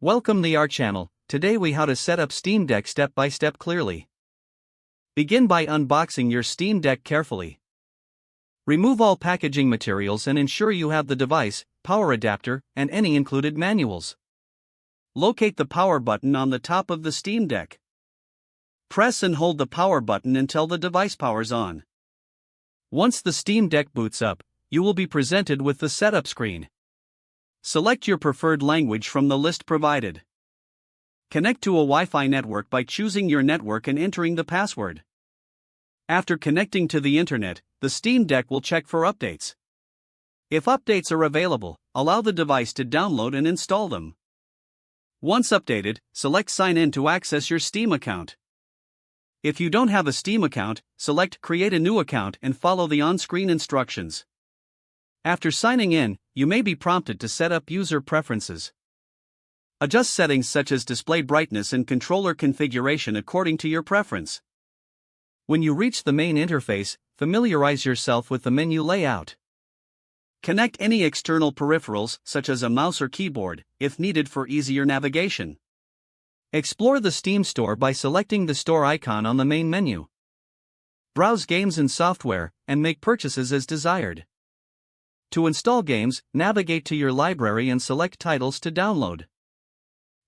Welcome to our channel. Today we how to set up Steam Deck step by step clearly. Begin by unboxing your Steam Deck carefully. Remove all packaging materials and ensure you have the device, power adapter, and any included manuals. Locate the power button on the top of the Steam Deck. Press and hold the power button until the device powers on. Once the Steam Deck boots up, you will be presented with the setup screen. Select your preferred language from the list provided. Connect to a Wi-Fi network by choosing your network and entering the password. After connecting to the internet, the Steam Deck will check for updates. If updates are available, allow the device to download and install them. Once updated, select Sign In to access your Steam account. If you don't have a Steam account, select Create a new account and follow the on-screen instructions. After signing in, you may be prompted to set up user preferences. Adjust settings such as display brightness and controller configuration according to your preference. When you reach the main interface, familiarize yourself with the menu layout. Connect any external peripherals, such as a mouse or keyboard, if needed for easier navigation. Explore the Steam Store by selecting the store icon on the main menu. Browse games and software, and make purchases as desired. To install games, navigate to your library and select titles to download.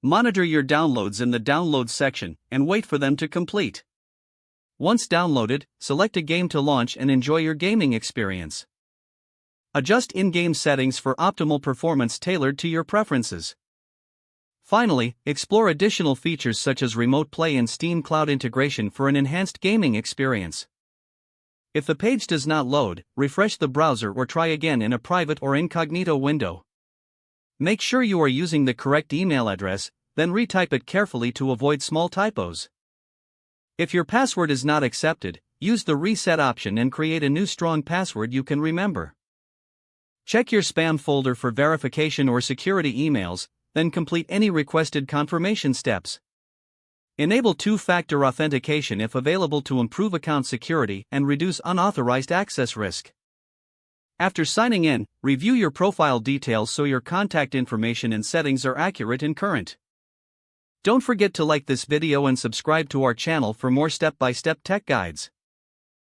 Monitor your downloads in the Download section, and wait for them to complete. Once downloaded, select a game to launch and enjoy your gaming experience. Adjust in-game settings for optimal performance tailored to your preferences. Finally, explore additional features such as Remote Play and Steam Cloud integration for an enhanced gaming experience. If the page does not load, refresh the browser or try again in a private or incognito window. Make sure you are using the correct email address, then retype it carefully to avoid small typos. If your password is not accepted, use the reset option and create a new strong password you can remember. Check your spam folder for verification or security emails, then complete any requested confirmation steps. Enable two-factor authentication if available to improve account security and reduce unauthorized access risk. After signing in, review your profile details so your contact information and settings are accurate and current. Don't forget to like this video and subscribe to our channel for more step-by-step tech guides.